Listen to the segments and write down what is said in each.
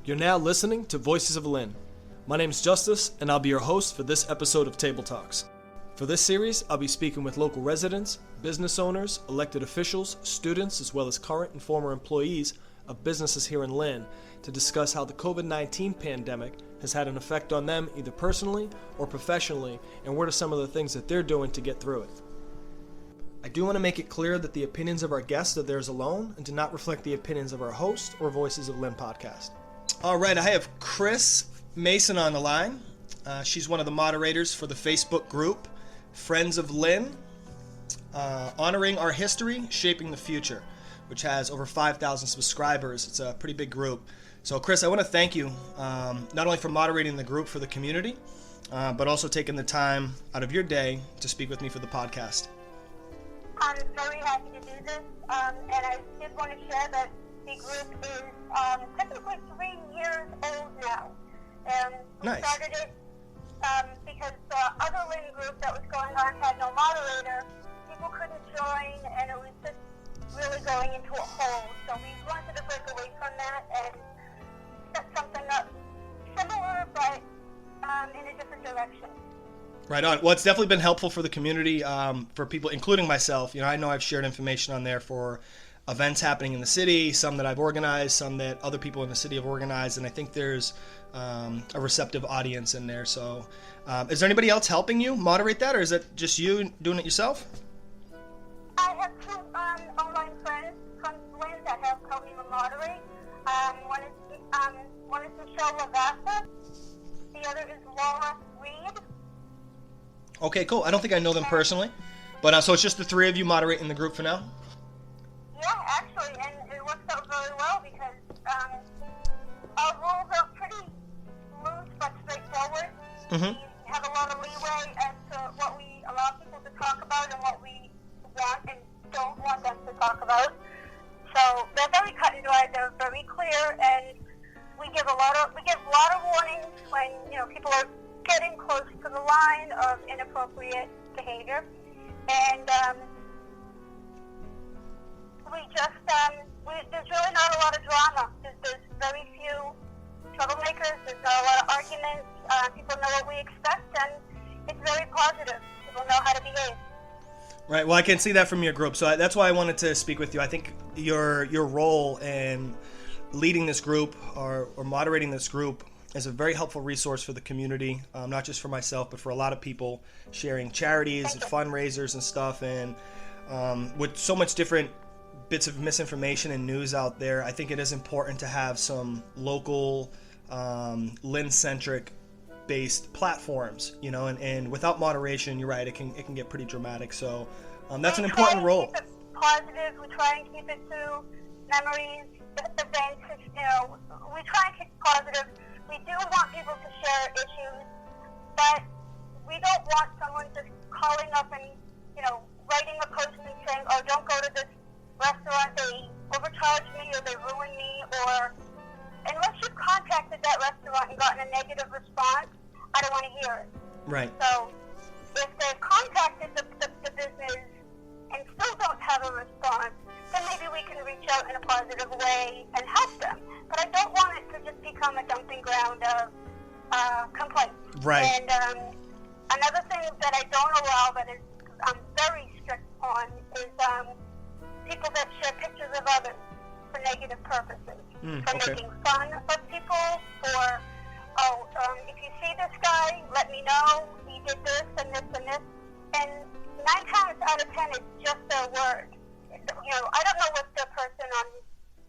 You're now listening to Voices of Lynn. My name is Justice, and I'll be your host for this episode of Table Talks. For this series, I'll be speaking with local residents, business owners, elected officials, students, as well as current and former employees of businesses here in Lynn to discuss how the COVID-19 pandemic has had an effect on them either personally or professionally, and what are some of the things that they're doing to get through it. I do want to make it clear that the opinions of our guests are theirs alone and do not reflect the opinions of our host or Voices of Lynn podcast. All right, I have Kris Mason on the line. She's one of the moderators for the Facebook group, Friends of Lynn, Honoring Our History, Shaping the Future, which has over 5,000 subscribers. It's a pretty big group. So, Kris, I want to thank you not only for moderating the group for the community, but also taking the time out of your day to speak with me for the podcast. I'm very happy to do this, and I did want to share that the group is technically 3 years old now. And we Nice. started it because the other Lynn group that was going on had no moderator. People couldn't join, and it was just really going into a hole. So we wanted to break away from that and set something up similar, but in a different direction. Right on. Well, it's definitely been helpful for the community, for people, including myself. I know I've shared information on there for events happening in the city, some that I've organized, some that other people in the city have organized, and I think there's a receptive audience in there. So is there anybody else helping you moderate that, or is it just you doing it yourself? I have two online friends from Lynn that have helped me to moderate. One is Michelle Lavassa. The other is Laura Reed. Okay, cool. I don't think I know them personally, but so it's just the three of you moderating the group for now? Yeah, actually, and it works out very well because our rules are pretty loose but straightforward. Mm-hmm. We have a lot of leeway as to what we allow people to talk about and what we want and don't want them to talk about. So they're very cut and dry. They're very clear, and we give a lot of warnings when people are getting close to the line of inappropriate behavior, and there's really not a lot of drama. There's very few troublemakers. There's not a lot of arguments. People know what we expect, and it's very positive. People know how to behave. Right. Well, I can see that from your group, so that's why I wanted to speak with you. I think your role in leading this group or moderating this group is a very helpful resource for the community, not just for myself, but for a lot of people sharing charities and fundraisers and stuff. And with so much different bits of misinformation and news out there, I think it is important to have some local Lynn-centric based platforms, and without moderation, you're right, it can get pretty dramatic. So that's an important role. We try and keep it positive. We try and keep it to memories, events. We try and keep it positive. We do want people to share issues, but we don't want someone just calling up and writing a post and saying, "Oh, don't go to this restaurant. They overcharged me, or they ruined me," or unless you've contacted that restaurant and gotten a negative response, I don't want to hear it. Right. So if they've contacted the business and still don't have a response, then maybe we can reach out in a positive way and help them. But I don't want it to just become a dumping ground of complaints. Right. And another thing that I don't allow, that I'm very strict on, is people that share pictures of others for negative purposes. For making fun of people, or, if you see this guy, let me know, he did this and this and this. And 9 times out of 10, it's just their word. I don't know what the person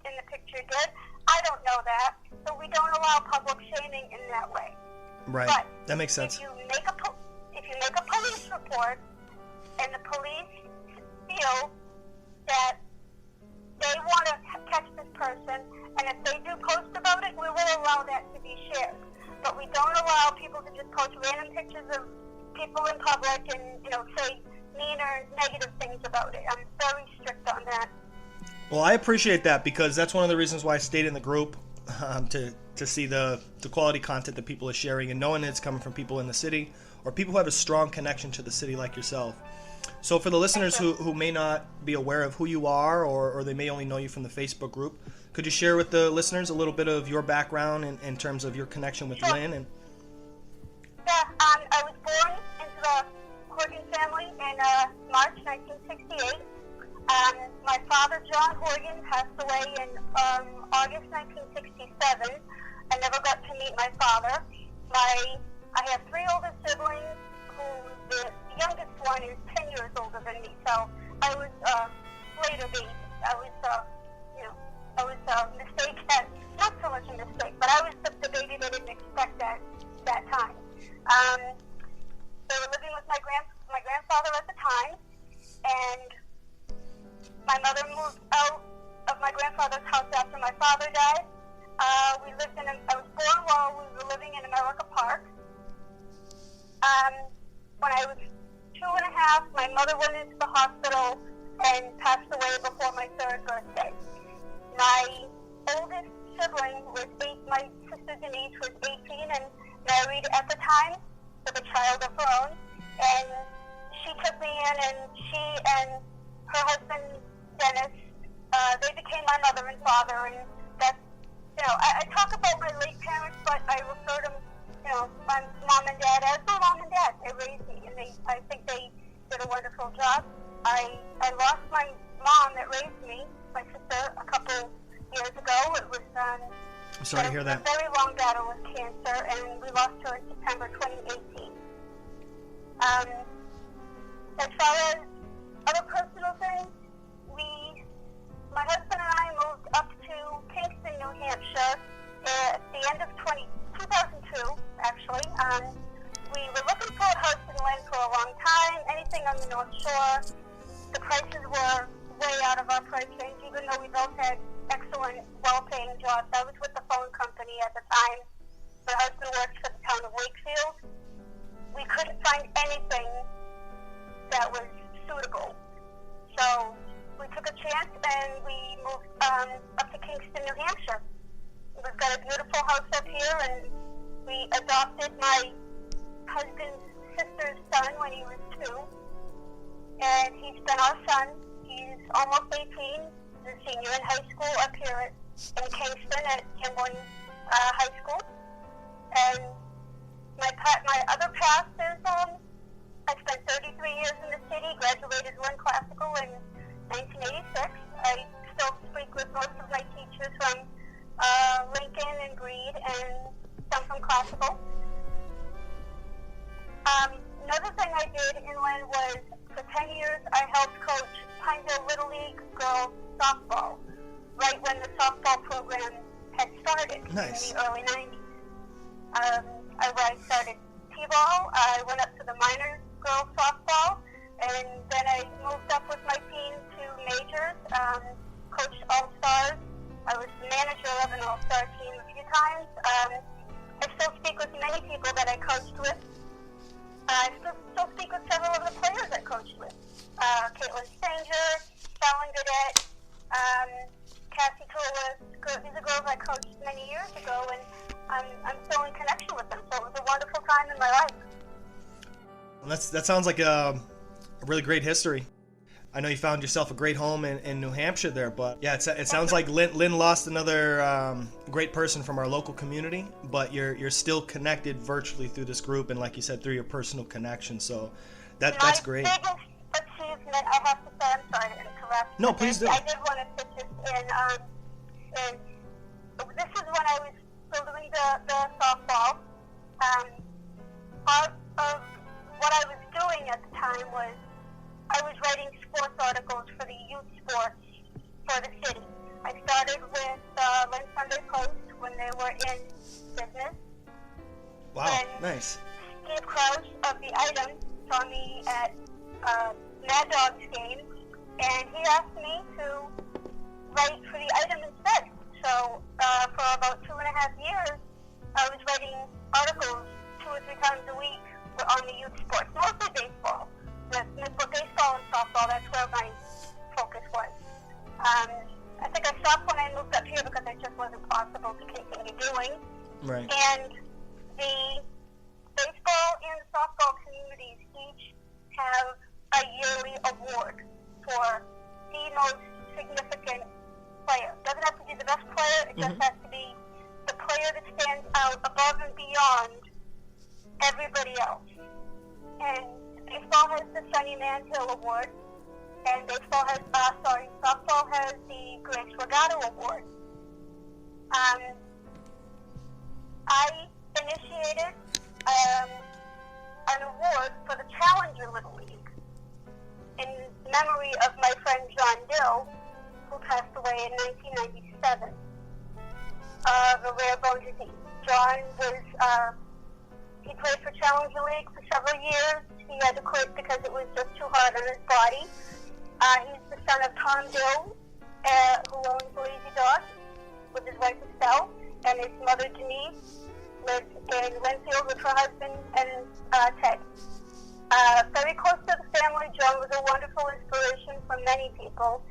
in the picture did. I don't know that. So we don't allow public shaming in that way. Right. But that makes sense. If you make a police report and the police feel that they want to catch this person, and if they do post about it, we will allow that to be shared. But we don't allow people to just post random pictures of people in public and, say mean or negative things about it. I'm very strict on that. Well, I appreciate that, because that's one of the reasons why I stayed in the group, to see the quality content that people are sharing, and knowing it's coming from people in the city or people who have a strong connection to the city like yourself. So for the listeners who may not be aware of who you are, or they may only know you from the Facebook group, could you share with the listeners a little bit of your background in terms of your connection with Lynn? And I was born into the Horgan family in March 1968. My father, John Horgan, passed away in August 1967. I never got to meet my father. I have three older siblings, who the youngest one is 10 years older than me. So I was later baby. I was a mistake. Not so much a mistake, but I was the baby they didn't expect at that time. They were living with my grandfather at the time, and my mother moved out of my grandfather's house after my father died. I was born while we were living in America Park. When I was 2.5, my mother went into the hospital and passed away before my third birthday. My oldest sibling was 8. My sister Denise was 18 and married at the time with a child of her own. And she took me in, and she and her husband Dennis, they became my mother and father. And that's, I talk about my late parents, but I refer to my mom and dad as my mom and dad. They raised me, and I think they did a wonderful job. I lost my mom that raised me, my sister, a couple years ago. It was I'm sorry to hear that. A very long battle with cancer, and we lost her in September 2018. As far as other personal things, my husband and I moved up to Kingston, New Hampshire at the end of 2002, actually. We were looking for a house in Lynn for a long time, anything on the North Shore. The prices were way out of our price range, even though we both had excellent, well-paying jobs. I was with the phone company at the time. My husband worked for the town of Wakefield. We couldn't find anything that was suitable. So we took a chance and we moved up to Kingston, New Hampshire. We've got a beautiful house up here, and we adopted my husband's sister's son when he was 2. And he's been our son. He's almost 18. He's a senior in high school up here in Kingston at Kimberlin High School. And my other past is I spent 33 years in the city, graduated Lynn Classical in 1986. I still speak with most of my teachers from Lincoln and Breed, and some from Classical. Another thing I did in Lynn was, for 10 years, I helped coach Pineville Little League girls softball, right when the softball program had started. Nice. In the early 90s. I started T-ball. I went up to the minor girls softball, and then I moved up with my team to majors, coached All-Stars. I was the manager of an All-Star team a few times. I still speak with many people that I coached with. I still speak with several of the players I coached with. Caitlin Stanger, Fallon Goodette, Cassie Tolis. These are girls I coached many years ago, and I'm still in connection with them. So it was a wonderful time in my life. Well, that sounds like a really great history. I know you found yourself a great home in New Hampshire there, but yeah, it sounds like Lynn lost another great person from our local community, but you're still connected virtually through this group, and like you said, through your personal connection. So that's great. My biggest achievement, I have to say, I'm sorry to interrupt. No, please do. I did want to fit this in. This is when I was still doing the softball. Part of what I was doing at the time was I was writing sports articles for the youth sports for the city. I started with Lynn Sunday Post when they were in business. Wow, nice. Steve Crouch of The Item saw me at Mad Dogs game, and he asked me to write for The Item instead. So for about 2.5 years, I was writing articles 2 or 3 times a week on the youth sports, mostly baseball. But baseball and softball, that's where my focus was. I think I stopped when I moved up here because it just wasn't possible to continue doing. Right. And the baseball and softball communities each have a yearly for the most significant player. Doesn't have to be the best player, it just has to be the player that stands out above and beyond everybody else. And baseball has the Sonny Manziel Award, and softball has the Grace Regatta Award. I initiated an award for the Challenger Little League in memory of my friend John Dill, who passed away in 1997 of a rare bone disease. John he played for Challenger League for several years. He had to quit because it was just too hard on his body. He's the son of Tom Dill, who owns the Lazy Dog, with his wife Estelle, and his mother Denise lives in Linfield with her husband and Ted. Very close to the family. John was a wonderful inspiration for many people.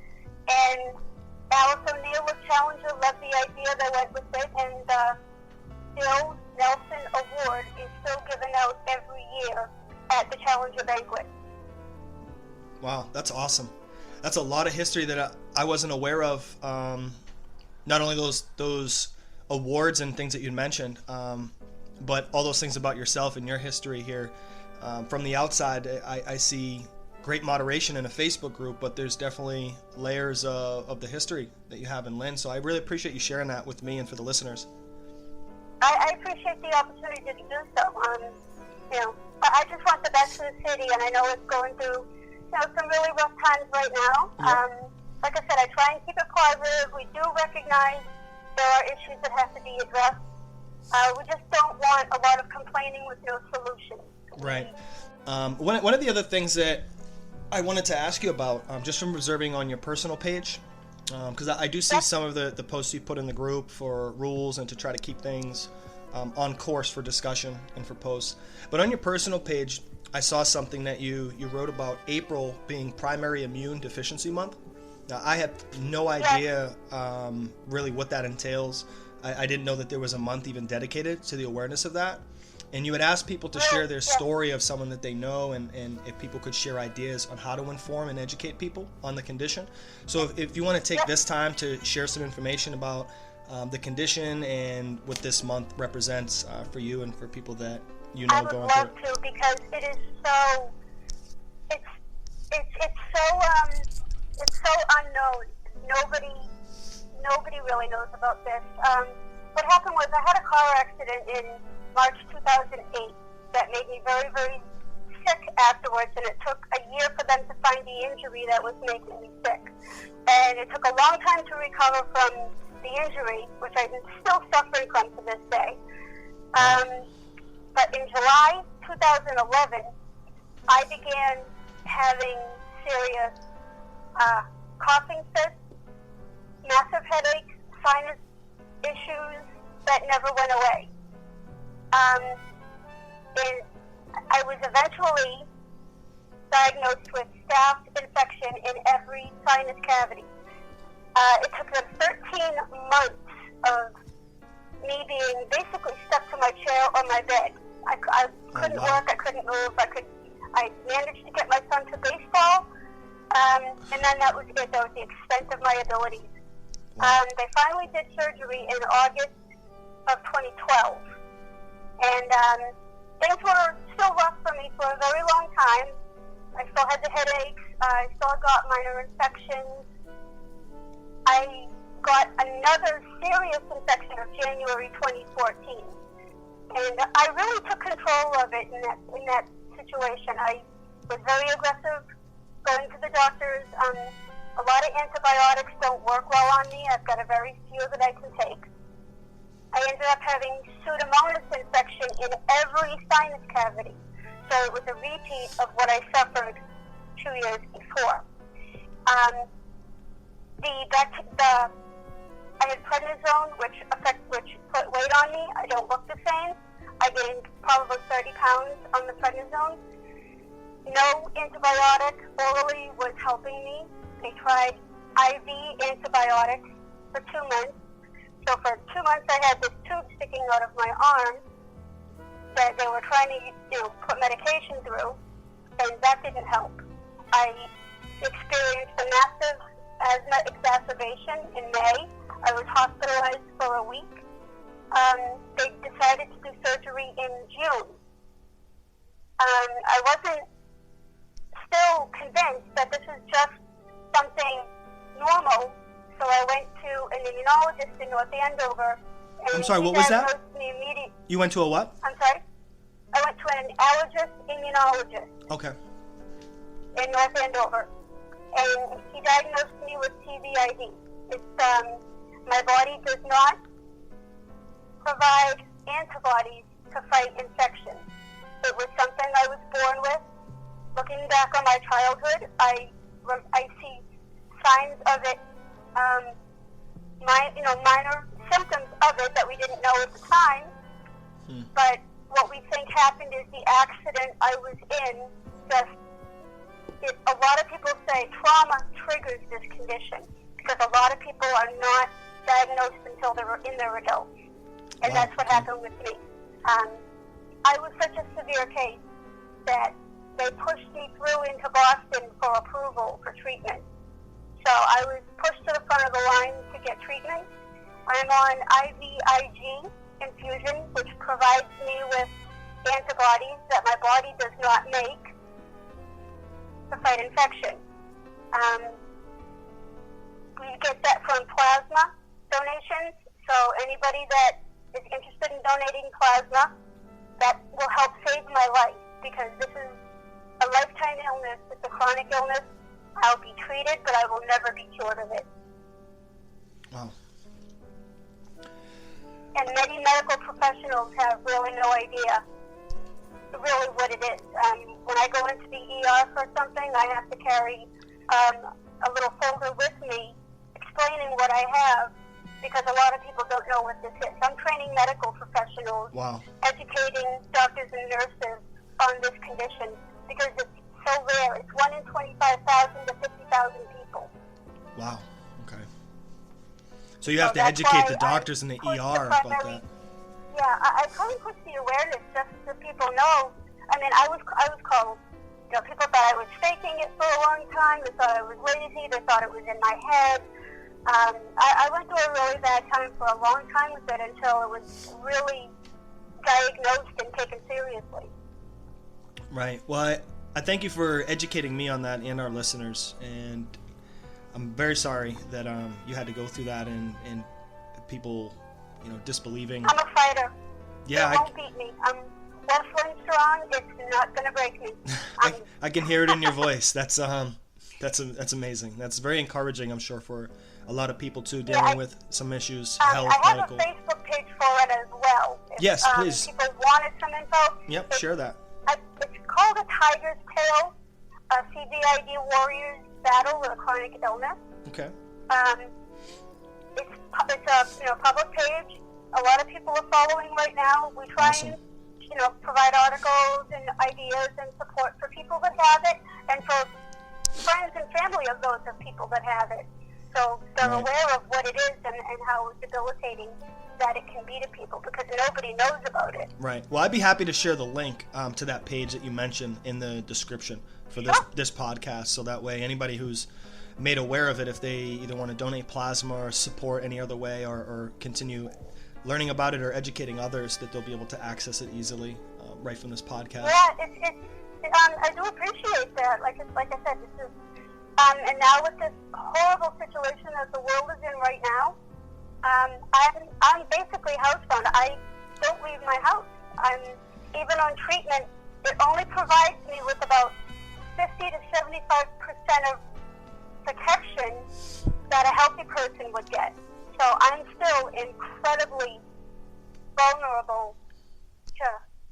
And Alice O'Neill of Challenger loved the idea that went with it, and Bill Nelson Award is still given out every year at the Challenger banquet. Wow, that's awesome. That's a lot of history that I wasn't aware of. Not only those awards and things that you mentioned, but all those things about yourself and your history here. From the outside, I see great moderation in a Facebook group, but there's definitely layers of the history that you have in Lynn. So I really appreciate you sharing that with me and for the listeners. I appreciate the opportunity to do so. I just want the best for the city, and I know it's going through some really rough times right now. Yep. Like I said, I try and keep it positive. We do recognize there are issues that have to be addressed. We just don't want a lot of complaining with no solution. Right. One of the other things that I wanted to ask you about, just from observing on your personal page, because I do see some of the posts you put in the group for rules and to try to keep things on course for discussion and for posts. But on your personal page, I saw something that you wrote about April being Primary Immune Deficiency Month. Now, I had no idea really what that entails. I didn't know that there was a month even dedicated to the awareness of that. And you had asked people to share their story of someone that they know, and if people could share ideas on how to inform and educate people on the condition. So if you want to take this time to share some information about the condition and what this month represents for you and for people that you know going through it. I would love to, because it is so, it's so unknown. Nobody really knows about this. What happened was I had a car accident in March 2008 that made me very, very sick afterwards, and it took a year for them to find the injury that was making me sick. And it took a long time to recover from the injury, which I'm still suffering from to this day. But in July 2011, I began having serious coughing fits, massive headaches, sinus issues that never went away. I was eventually diagnosed with staph infection in every sinus cavity. It took them 13 months of me being basically stuck to my chair or my bed. I couldn't work, I couldn't move, I managed to get my son to baseball, and then that was it. That was the extent of my abilities. They finally did surgery in August of 2012. And things were still rough for me for a very long time. I still had the headaches. I still got minor infections. I got another serious infection of January 2014. And I really took control of it in that situation. I was very aggressive, going to the doctors. A lot of antibiotics don't work well on me. I've got a very few that I can take. I ended up having Pseudomonas infection in every sinus cavity. So it was a repeat of what I suffered 2 years before. I had prednisone, which put weight on me. I don't look the same. I gained probably 30 pounds on the prednisone. No antibiotic orally was helping me. They tried IV antibiotics for 2 months. So for 2 months, I had this tube sticking out of my arm that they were trying to put medication through, and that didn't help. I experienced a massive asthma exacerbation in May. I was hospitalized for a week. They decided to do surgery in June. I wasn't still convinced that this was just something normal, so I went to an immunologist in North Andover. And I'm sorry, what was that? You went to a what? I'm sorry? I went to an allergist immunologist. Okay. In North Andover. And he diagnosed me with TBID. It's, my body does not provide antibodies to fight infection. It was something I was born with. Looking back on my childhood, I see signs of it, minor symptoms of it that we didn't know at the time. But what we think happened is the accident I was in a lot of people say trauma triggers this condition because a lot of people are not diagnosed until they're in their adults. And that's what happened with me. I was such a severe case that they pushed me through into Boston for approval for treatment. So I was pushed to the front of the line to get treatment. I'm on IVIG infusion, which provides me with antibodies that my body does not make to fight infection. We get that from plasma donations. So anybody that is interested in donating plasma, that will help save my life because this is a lifetime illness. It's a chronic illness. I'll be treated, but I will never be cured of it. Wow. And many medical professionals have really no idea really what it is. When I go into the ER for something, I have to carry a little folder with me explaining what I have because a lot of people don't know what this is. I'm training medical professionals, educating doctors and nurses on this condition because it's so rare. It's 1 in 25,000 to 50,000 people. Wow. Okay. So you have to educate the doctors in the ER about that. Yeah, I try and push the awareness just so people know. I mean, I was called, people thought I was faking it for a long time. They thought I was lazy. They thought it was in my head. I went through a really bad time for a long time with it until it was really diagnosed and taken seriously. Right. Well, I thank you for educating me on that and our listeners. And I'm very sorry that you had to go through that and people, disbelieving. I'm a fighter. Yeah, it won't beat me. I'm wrestling strong. It's not going to break me. I can hear it in your voice. That's amazing. That's very encouraging, I'm sure, for a lot of people too dealing with some issues, health, I have medical. a Facebook page for it as well. Yes, please. People wanted some info. Yep, share that. It's called A Tiger's Tale, a CVID Warriors Battle with a Chronic Illness. Okay. It's a public page. A lot of people are following right now. We try and provide articles and ideas and support for people that have it and for friends and family of those of people that have it. So they're aware of what it is and how debilitating that it can be to people because nobody knows about it. Right. Well, I'd be happy to share the link to that page that you mentioned in the description for this podcast, so that way anybody who's made aware of it, if they either want to donate plasma or support any other way or continue learning about it or educating others, that they'll be able to access it easily right from this podcast. Yeah, I do appreciate that. Like I said, this is and now with this horrible situation that the world is in right now, I'm basically housebound. I don't leave my house. I'm even on treatment. It only provides me with about 50 to 75% of protection that a healthy person would get. So I'm still incredibly vulnerable to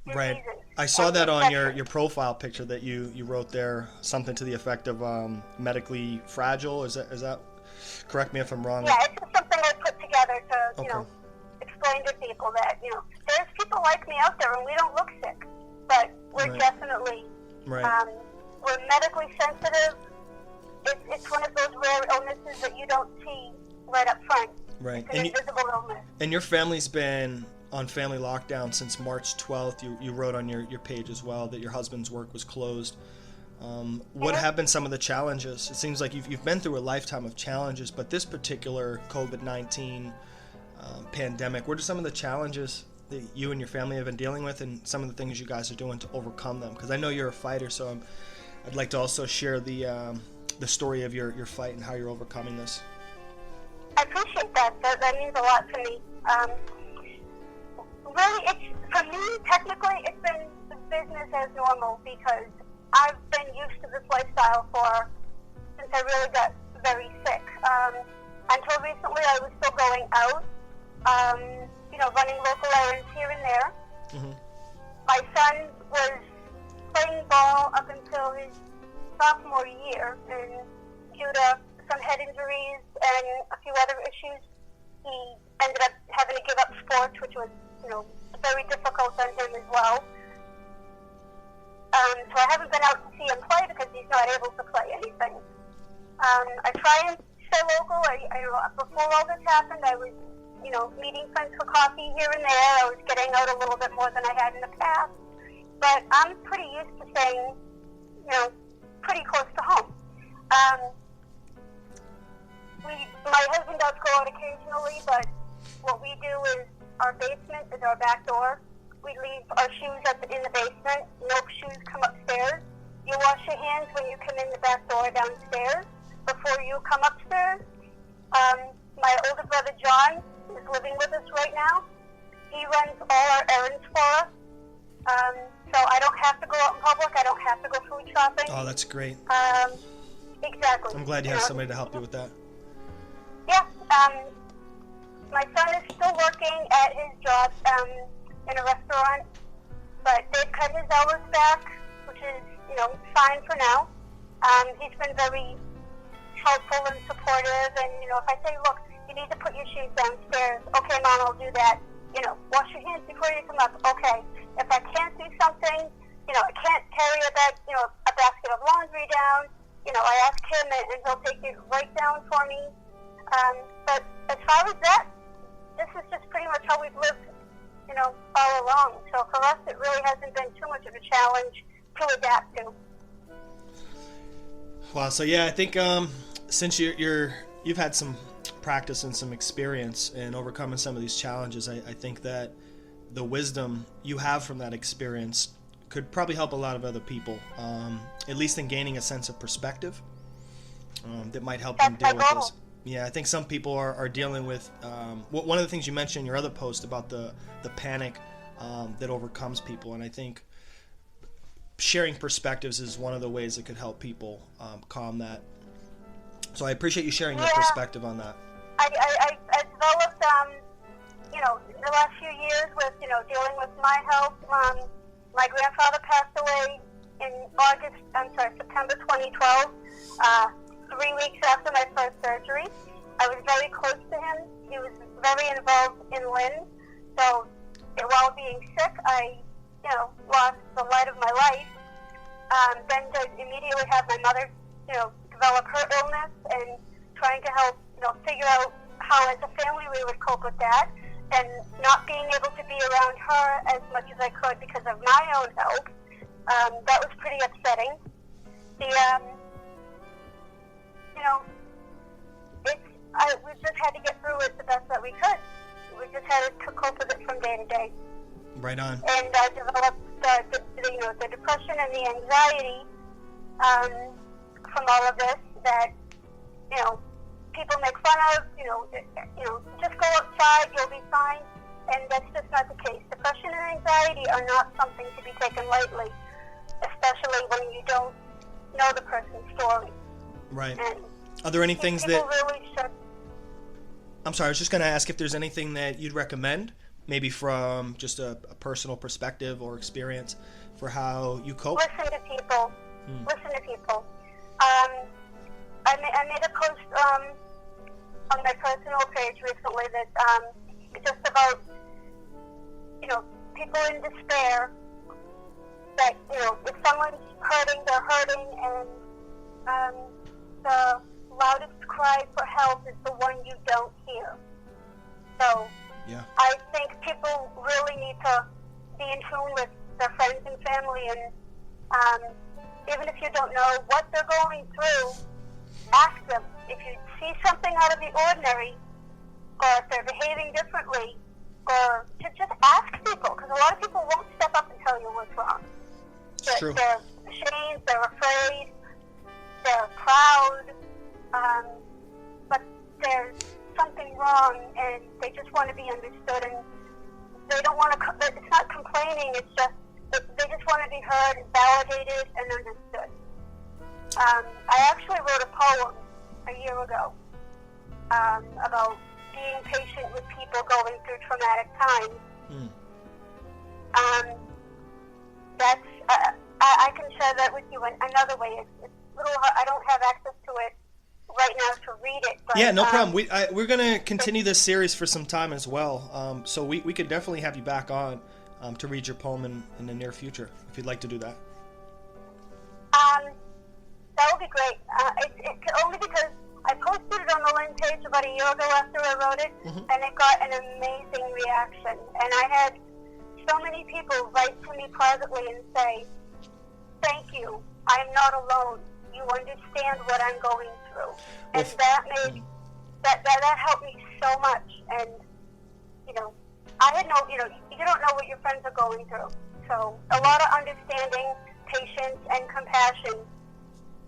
diseases. Right. I saw that on your profile picture that you wrote there, something to the effect of medically fragile. Is that correct me if I'm wrong? Yeah, it's just something I put together to explain to people that there's people like me out there and we don't look sick, but we're definitely we're medically sensitive. It's one of those rare illnesses that you don't see right up front. Right. It's an invisible illness. And your family's been on family lockdown since March 12th. You wrote on your page as well that your husband's work was closed. What have been some of the challenges? It seems like you've been through a lifetime of challenges, but this particular COVID-19 pandemic, what are some of the challenges that you and your family have been dealing with, and some of the things you guys are doing to overcome them? Because I know you're a fighter, so I'd like to also share the story of your fight and how you're overcoming this. I appreciate that. That means a lot to me. Really, for me, technically, it's been business as normal because I've been used to this lifestyle since I really got very sick. Until recently, I was still going out, running local errands here and there. Mm-hmm. My son was playing ball up until his sophomore year, and due to some head injuries and a few other issues, he ended up having to give up sports, which was, very difficult on him as well. So I haven't been out to see him play because he's not able to play anything. I try and stay local. Before all this happened, I was, meeting friends for coffee here and there. I was getting out a little bit more than I had in the past. But I'm pretty used to staying, pretty close to home. My husband does go out occasionally, but what we do is our basement is our back door. We leave our shoes in the basement. No shoes come upstairs. You wash your hands when you come in the back door downstairs before you come upstairs. My older brother John is living with us right now. He runs all our errands for us. So I don't have to go out in public. I don't have to go food shopping. Oh, that's great. Exactly. I'm glad you have somebody to help you with that. Yeah. My son is still working at his job in a restaurant, but they've cut his hours back, which is, fine for now. He's been very helpful and supportive, and, if I say, look, you need to put your shoes downstairs, okay, Mom, I'll do that. Wash your hands before you come up, okay. If I can't do something, I can't carry a basket of laundry down, I ask him, and he'll take it right down for me. But as far as that, this is just pretty much how we've lived, all along. So for us, it really hasn't been too much of a challenge to adapt to. Wow. So yeah, I think since you've had some practice and some experience in overcoming some of these challenges, I think that the wisdom you have from that experience could probably help a lot of other people, at least in gaining a sense of perspective that might help them deal with this. Yeah, I think some people are dealing with one of the things you mentioned in your other post about the panic that overcomes people, and I think sharing perspectives is one of the ways that could help people calm that. So I appreciate you sharing your perspective on that. I developed, the last few years with, dealing with my health. My grandfather passed away in September 2012. 3 weeks after my first surgery. I was very close to him. He was very involved in Lynn. So while being sick, I, lost the light of my life. Then to immediately have my mother, develop her illness and trying to help, figure out how as a family we would cope with that, and not being able to be around her as much as I could because of my own health. That was pretty upsetting. We just had to get through it the best that we could. We just had to cope with it from day to day. Right on. And developed the depression and the anxiety from all of this that, people make fun of, just go outside, you'll be fine. And that's just not the case. Depression and anxiety are not something to be taken lightly, especially when you don't know the person's story. Right. And are there any things that... Really should... I'm sorry, I was just going to ask if there's anything that you'd recommend, maybe from just a personal perspective or experience, for how you cope? Listen to people. Listen to people. I made a post on my personal page recently that just about, people in despair, that, if someone's hurting, they're hurting, and the loudest cry for help is the one you don't hear. So yeah. I think people really need to be in tune with their friends and family, and even if you don't know what they're going through, ask them. If you see something out of the ordinary, or if they're behaving differently, or to just ask people, because a lot of people won't step up and tell you what's wrong. True. They're ashamed, they're afraid, they're proud, but there's something wrong, and they just want to be understood, and they don't want to, it's not complaining, it's just, they just want to be heard, validated, and understood. I actually wrote a poem a year ago about being patient with people going through traumatic times. That's I can share that with you in another way. It's a little hard. I don't have access to it right now to read it. But, yeah, no problem. We're going to continue this series for some time as well. So we could definitely have you back on to read your poem in the near future, if you'd like to do that. That would be great. It's only because I posted it on the Lynn page about a year ago after I wrote it, and it got an amazing reaction. And I had so many people write to me privately and say, "Thank you. I'm not alone. You understand what I'm going through." And that made that helped me so much. And I had no, you don't know what your friends are going through. So a lot of understanding, patience, and compassion.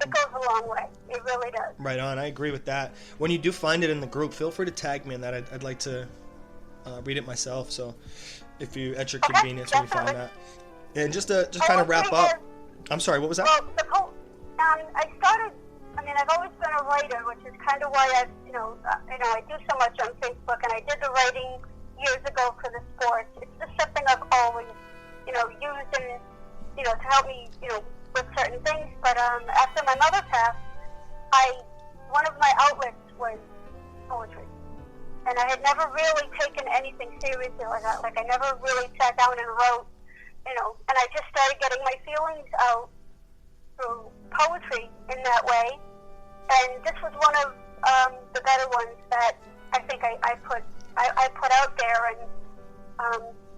It goes a long way. It really does. Right on. I agree with that. When you do find it in the group, feel free to tag me in that. I'd like to read it myself. So if you, at your convenience, when you find that. And just kind of wrap up. I'm sorry, what was that? Well, I've always been a writer, which is kind of why I do so much on Facebook, and I did the writing years ago for the sports. It's just something I've always, used and, to help me, with certain things. But after my mother passed, one of my outlets was poetry. And I had never really taken anything seriously like that. Like, I never really sat down and wrote, and I just started getting my feelings out through poetry in that way. And this was one of the better ones that I think I put out there. And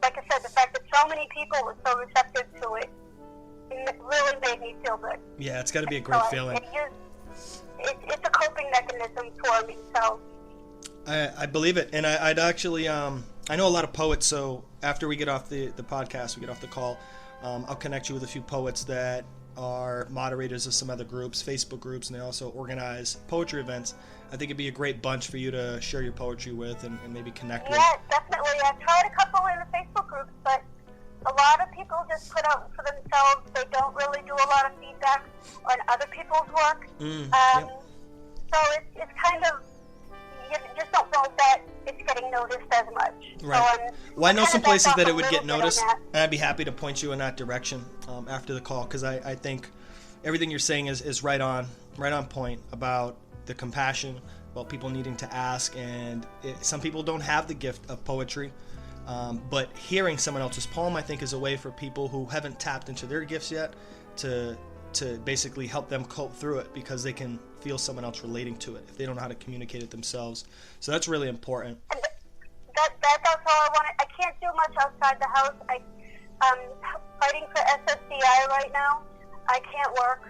like I said, the fact that so many people were so receptive to it, it really made me feel good. Yeah, it's got to be a great feeling. It's a coping mechanism for me. So I believe it, and I'd actually I know a lot of poets. So after we get off the podcast, we get off the call, I'll connect you with a few poets that are moderators of some other groups, Facebook groups, and they also organize poetry events. I think it'd be a great bunch for you to share your poetry with and maybe connect with. Yeah, definitely. I've tried a couple in the Facebook groups, but a lot of people just put out for themselves. They don't really do a lot of feedback on other people's work. Yep. So it's kind of, you just don't know that it's getting noticed as much. Right. So well, I know some places that it would get noticed, and I'd be happy to point you in that direction after the call, because I think everything you're saying is right on point about the compassion, about people needing to ask, and some people don't have the gift of poetry. But hearing someone else's poem, I think, is a way for people who haven't tapped into their gifts yet to basically help them cope through it, because they can feel someone else relating to it if they don't know how to communicate it themselves. So that's really important. That's all I wanted. I can't do much outside the house. I'm fighting for SSDI right now. I can't work.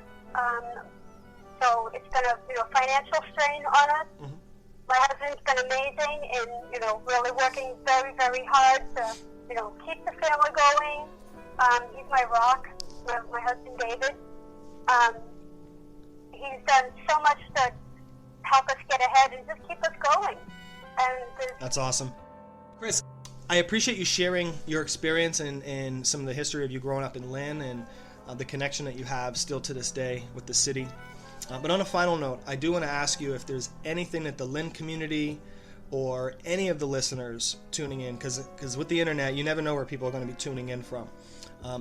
So it's been a financial strain on us. Mm-hmm. My husband's been amazing and, really working very, very hard to, keep the family going. He's my rock, my husband David. He's done so much to help us get ahead and just keep us going. And that's awesome. Kris, I appreciate you sharing your experience and some of the history of you growing up in Lynn and the connection that you have still to this day with the city. But on a final note, I do want to ask you if there's anything that the Lynn community or any of the listeners tuning in, because with the internet, you never know where people are going to be tuning in from.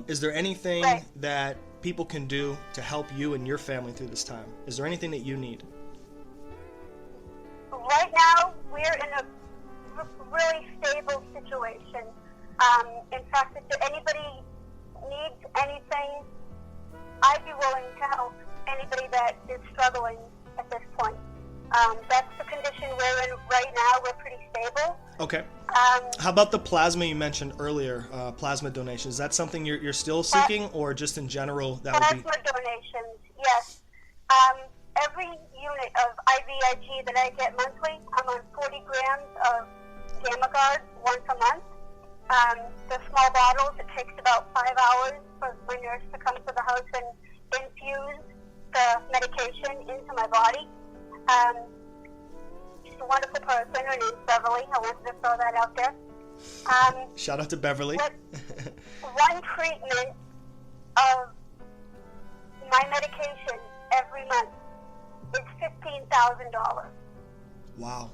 Is there anything that people can do to help you and your family through this time? Is there anything that you need? Right now, we're in a really stable situation. In fact, if anybody needs anything, I'd be willing to help anybody that is struggling at this point. That's the condition we're in right now. We're pretty stable. Okay. How about the plasma you mentioned earlier, plasma donation? Is that something you're still seeking, or just in general that would be? Plasma donations, yes. Every unit of IVIG that I get monthly, I'm on 40 grams of Gamma Guard once a month. The small bottles, it takes about 5 hours for my nurse to come to the house and infuse the medication into my body. She's a wonderful person. Her name's Beverly. I wanted to throw that out there. Shout out to Beverly. One treatment of my medication every month is $15,000. Wow.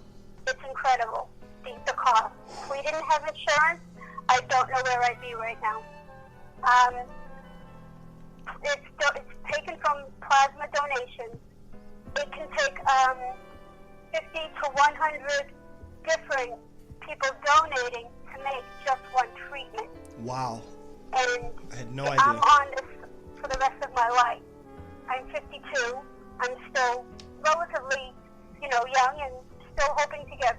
It's incredible, the cost. If we didn't have insurance, I don't know where I'd be right now. It's taken from plasma donations. It can take 50 to 100 different people donating to make just one treatment. Wow. And I had no idea. I'm on this for the rest of my life. I'm 52. I'm still relatively, young and still hoping to get,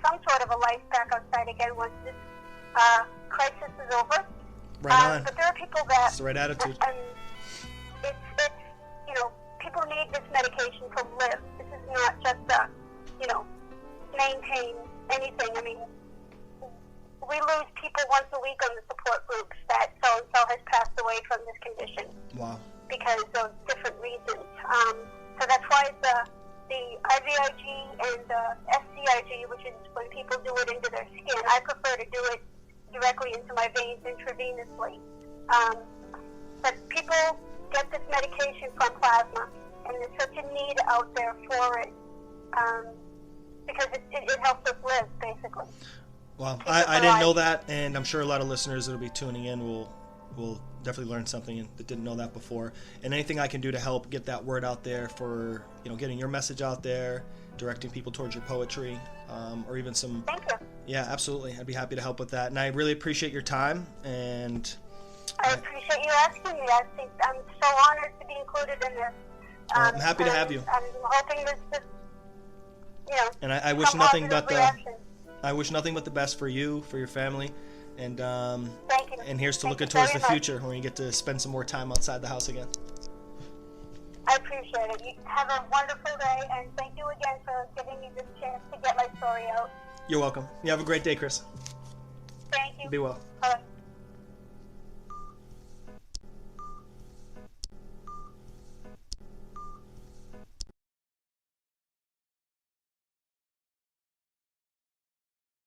some sort of a life back outside again once this crisis is over. Right on. But there are people that... That's the right attitude. It's people need this medication to live. This is not just a, maintain anything. I mean, we lose people once a week on the support groups that so-and-so has passed away from this condition. Wow. Because of different reasons. So that's why the IVIG and the SCIG, which is when people do it into their skin, I prefer to do it directly into my veins intravenously. But people get this medication from plasma, and there's such a need out there for it because it helps us live, basically. Well, I didn't know that, and I'm sure a lot of listeners that will be tuning in will definitely learn something that didn't know that before. And anything I can do to help get that word out there for, getting your message out there, directing people towards your poetry, or even some... Thank you. Yeah, absolutely. I'd be happy to help with that. And I really appreciate your time, and... I appreciate you asking me. I think I'm so honored to be included in this. I'm happy to have you. I'm hoping this and I wish nothing but reaction. I wish nothing but the best for you, for your family, and Thank you. and here's to looking you towards the very future when you get to spend some more time outside the house again. I appreciate it. You have a wonderful day, and thank you again for giving me this chance to get my story out. You're welcome. You have a great day, Kris. Thank you. Be well. Bye.